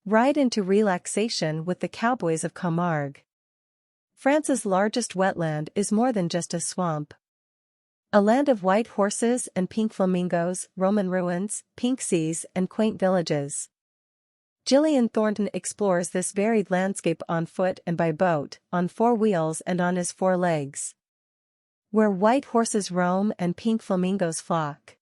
Ride into relaxation with the Cowboys of Camargue. France's largest wetland is more than just a swamp. A land of white horses and pink flamingos, Roman ruins, pink seas, and quaint villages. Gillian Thornton explores this varied landscape on foot and by boat, on four wheels and on his four legs. Where white horses roam and pink flamingos flock.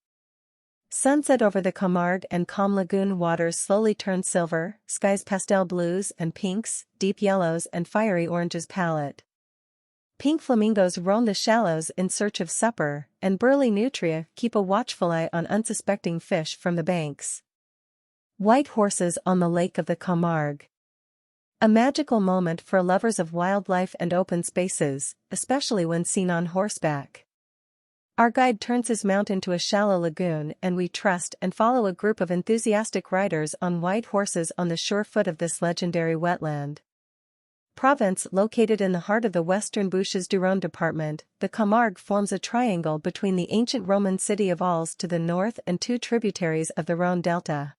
Sunset over the Camargue and calm lagoon waters slowly turn silver, skies pastel blues and pinks, deep yellows and fiery oranges palette. Pink flamingos roam the shallows in search of supper, and burly nutria keep a watchful eye on unsuspecting fish from the banks. White horses on the lake of the Camargue. A magical moment for lovers of wildlife and open spaces, especially when seen on horseback. Our guide turns his mount into a shallow lagoon and we trust and follow a group of enthusiastic riders on white horses on the sure foot of this legendary wetland. Provence, located in the heart of the western Bouches-du-Rhône department, the Camargue forms a triangle between the ancient Roman city of Arles to the north and two tributaries of the Rhône delta.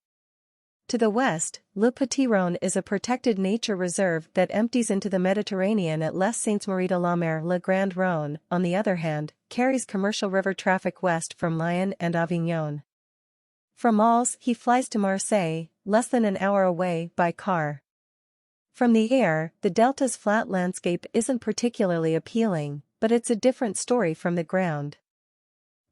To the west, Le Petit Rhône is a protected nature reserve that empties into the Mediterranean at Les Saintes-Maries-de-la-Mer. Le Grand Rhône, on the other hand, carries commercial river traffic west from Lyon and Avignon. From Arles, he flies to Marseille, less than an hour away by car. From the air, the delta's flat landscape isn't particularly appealing, but it's a different story from the ground.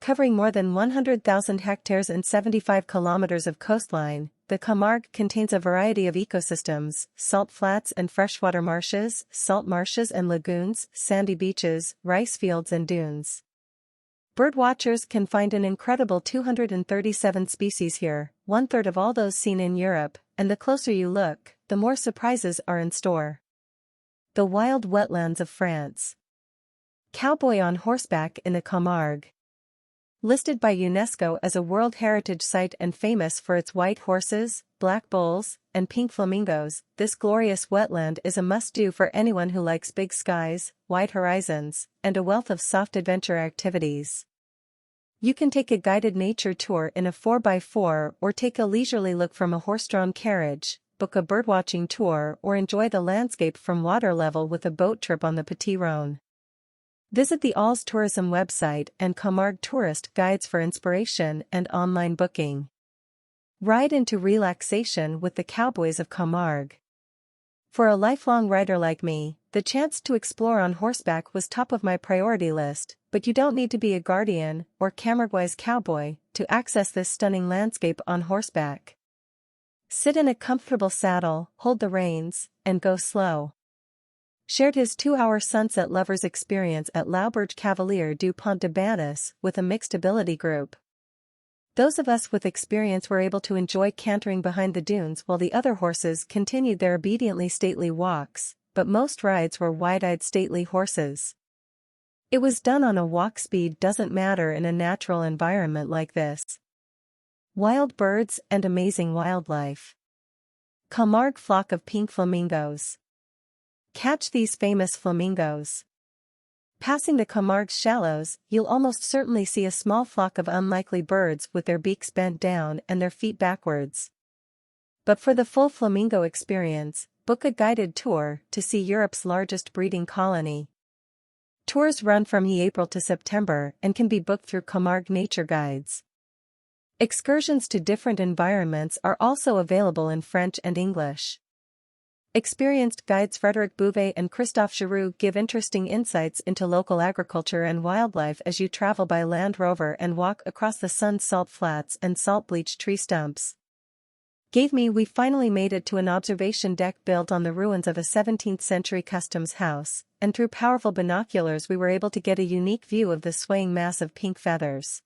Covering more than 100,000 hectares and 75 kilometers of coastline, the Camargue contains a variety of ecosystems: salt flats and freshwater marshes, salt marshes and lagoons, sandy beaches, rice fields and dunes. Birdwatchers can find an incredible 237 species here, one-third of all those seen in Europe, and the closer you look, the more surprises are in store. The wild wetlands of France. Cowboy on horseback in the Camargue. Listed by UNESCO as a World Heritage Site and famous for its white horses, black bulls, and pink flamingos, this glorious wetland is a must-do for anyone who likes big skies, wide horizons, and a wealth of soft adventure activities. You can take a guided nature tour in a 4x4 or take a leisurely look from a horse-drawn carriage, book a birdwatching tour or enjoy the landscape from water level with a boat trip on the Petit Rhône. Visit the Arles Tourism website and Camargue tourist guides for inspiration and online booking. Ride into relaxation with the Cowboys of Camargue. For a lifelong rider like me, the chance to explore on horseback was top of my priority list, but you don't need to be a guardian or Camarguese cowboy to access this stunning landscape on horseback. Sit in a comfortable saddle, hold the reins, and go slow. Shared his 2-hour sunset lovers experience at L'Auberge Cavalier du Pont de Banus with a mixed ability group. Those of us with experience were able to enjoy cantering behind the dunes while the other horses continued their obediently stately walks, but most rides were wide-eyed stately horses. It was done on a walk. Speed doesn't matter in a natural environment like this. Wild birds and amazing wildlife. Camargue flock of pink flamingos. Catch these famous flamingos. Passing the Camargue's shallows, you'll almost certainly see a small flock of unlikely birds with their beaks bent down and their feet backwards. But for the full flamingo experience, book a guided tour to see Europe's largest breeding colony. Tours run from April to September and can be booked through Camargue Nature Guides. Excursions to different environments are also available in French and English. Experienced guides Frédéric Bouvet and Christophe Giroux give interesting insights into local agriculture and wildlife as you travel by Land Rover and walk across the sun's salt flats and salt-bleached tree stumps. We finally made it to an observation deck built on the ruins of a 17th-century customs house, and through powerful binoculars we were able to get a unique view of the swaying mass of pink feathers.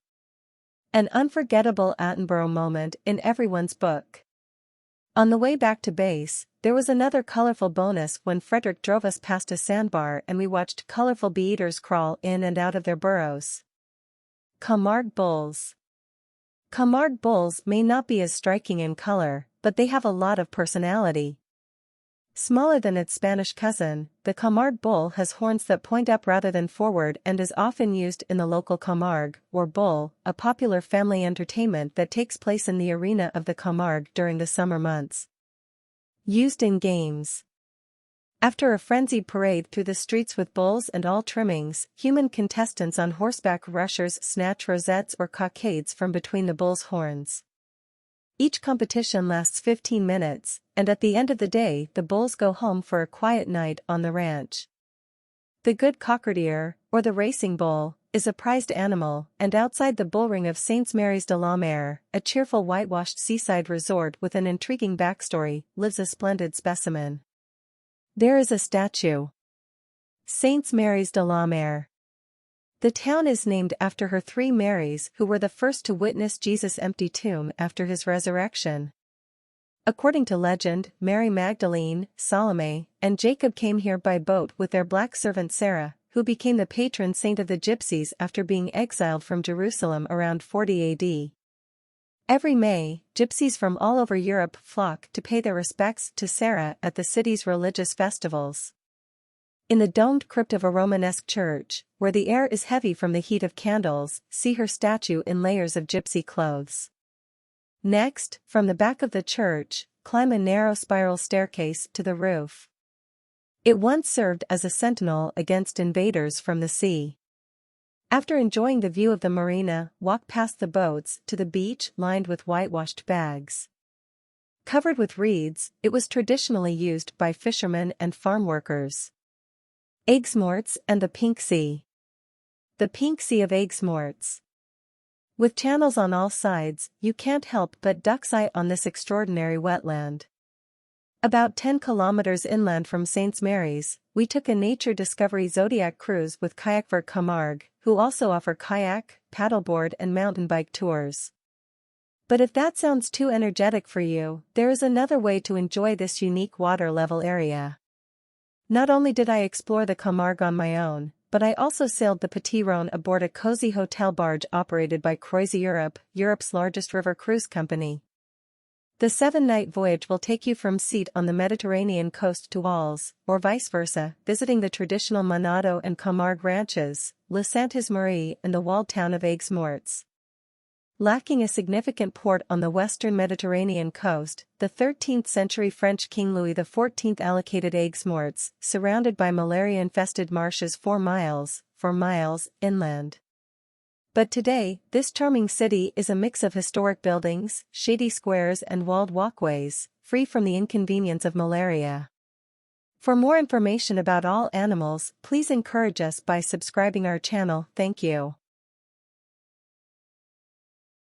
An unforgettable Attenborough moment in everyone's book. On the way back to base, there was another colorful bonus when Frederick drove us past a sandbar and we watched colorful bee-eaters crawl in and out of their burrows. Camargue bulls. Camargue bulls may not be as striking in color, but they have a lot of personality. Smaller than its Spanish cousin, the Camargue bull has horns that point up rather than forward and is often used in the local Camargue, or bull, a popular family entertainment that takes place in the arena of the Camargue during the summer months. Used in games. After a frenzied parade through the streets with bulls and all trimmings, human contestants on horseback rushers snatch rosettes or cockades from between the bull's horns. Each competition lasts 15 minutes, and at the end of the day the bulls go home for a quiet night on the ranch. The good cockatier, or the racing bull, is a prized animal, and outside the bullring of St. Mary's de la Mer, a cheerful whitewashed seaside resort with an intriguing backstory, lives a splendid specimen. There is a statue. St. Mary's de la Mer. The town is named after her 3 Marys who were the first to witness Jesus' empty tomb after his resurrection. According to legend, Mary Magdalene, Salome, and Jacob came here by boat with their black servant Sarah, who became the patron saint of the Gypsies after being exiled from Jerusalem around 40 AD. Every May, gypsies from all over Europe flock to pay their respects to Sarah at the city's religious festivals. In the domed crypt of a Romanesque church, where the air is heavy from the heat of candles, see her statue in layers of gypsy clothes. Next, from the back of the church, climb a narrow spiral staircase to the roof. It once served as a sentinel against invaders from the sea. After enjoying the view of the marina, walk past the boats to the beach lined with whitewashed bags. Covered with reeds, it was traditionally used by fishermen and farm workers. Aiguesmortes and the Pink Sea. The Pink Sea of Aiguesmortes. With channels on all sides, you can't help but duck's eye on this extraordinary wetland. About 10 kilometers inland from St. Mary's, we took a nature discovery zodiac cruise with Kayak for Camargue, who also offer kayak, paddleboard and mountain bike tours. But if that sounds too energetic for you, there is another way to enjoy this unique water level area. Not only did I explore the Camargue on my own, but I also sailed the Petit Rhône aboard a cozy hotel barge operated by CroisiEurope, Europe's largest river cruise company. The 7-night voyage will take you from Sète on the Mediterranean coast to Walls, or vice versa, visiting the traditional Monado and Camargue ranches, Le Saint-Exupéry and the walled town of Aiguesmortes. Lacking a significant port on the western Mediterranean coast, the 13th-century French King Louis XIV allocated Aiguesmortes, surrounded by malaria-infested marshes 4 miles inland. But today, this charming city is a mix of historic buildings, shady squares and walled walkways, free from the inconvenience of malaria. For more information about all animals, please encourage us by subscribing our channel. Thank you.